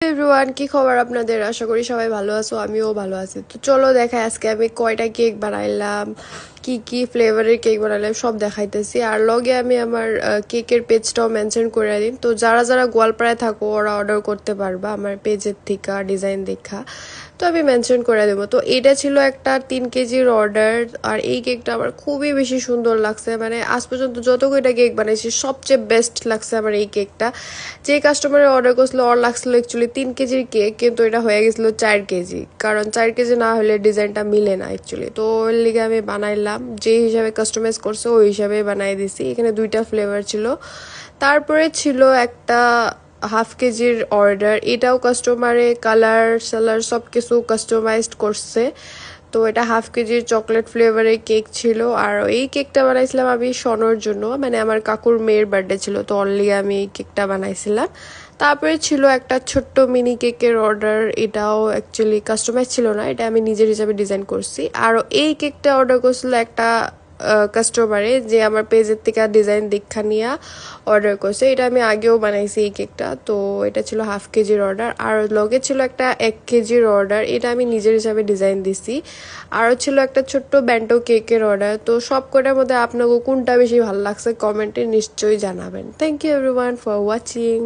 Everyone, কি খবর আপনাদের? আশা করি সবাই ভালো আছো, আমিও ভালো আছি। তো চলো দেখাই আজকে আমি কয়টা কেক বানাইলাম, কি কি ফ্লেভারের কেক বানাইলাম সব দেখাইতেছি। আর লগে আমি আমার কেকের পেজটাও মেনশন করে দিন, তো যারা যারা গোয়ালপাড়ায় থাকো ওরা অর্ডার করতে পারবা আমার পেজের থেকে ডিজাইন দেখা। তো আমি মেনশন করে দেবো। তো এটা ছিল একটা 3 কেজির অর্ডার। আর এই কেকটা আমার খুবই বেশি সুন্দর লাগছে, মানে আজ পর্যন্ত যত কয়টা কেক বানাইছি সবচেয়ে বেস্ট লাগছে আমার এই কেকটা। যে কাস্টমারের অর্ডার করছিল ওর লাগছিল অ্যাকচুয়ালি 3 কেজির কেক, কিন্তু এটা হয়ে গেছিল 4 কেজি, কারণ 4 কেজি না হলে ডিজাইনটা মিলে না অ্যাকচুয়ালি। তো ওর লিগে আমি বানাইলাম, যে হিসাবে কাস্টমাইজ করছে ওই হিসাবে বানাই দিছি। এখানে 2টা ফ্লেভার ছিল। তারপরে ছিল একটা 1/2 কেজির অর্ডার, এটাও কাস্টমারে কালার সালার সব কিছু কাস্টমাইজড করছে। তো এটা 1/2 কেজির চকলেট ফ্লেভারের কেক ছিল। আর এই কেকটা বানাইছিলাম আমি শোনোর জন্য, মানে আমার কাকুর মেয়ের বার্থডে ছিল, তো অনলি আমি এই কেকটা বানাইছিলাম। তারপরে ছিল একটা ছোট্ট মিনি কেকের অর্ডার, এটাও অ্যাকচুয়ালি কাস্টমাইজ ছিল না, এটা আমি নিজের হিসাবে ডিজাইন করছি। আর এই কেকটা অর্ডার করছিল একটা কাস্টমারে, যে আমার পেজের থেকে ডিজাইন দীক্ষা নিয়ে অর্ডার করছে। এটা আমি আগেও বানাইছি এই কেকটা। তো এটা ছিল 1/2 কেজির অর্ডার। আর লগে ছিল একটা 1 কেজির অর্ডার, এটা আমি নিজের হিসাবে ডিজাইন দিছি। আরও ছিল একটা ছোট্ট ব্যান্টো কেকের অর্ডার। তো সব কটার মধ্যে আপনাকে কোনটা বেশি ভালো লাগছে কমেন্টে নিশ্চয়ই জানাবেন। Thank you everyone for watching.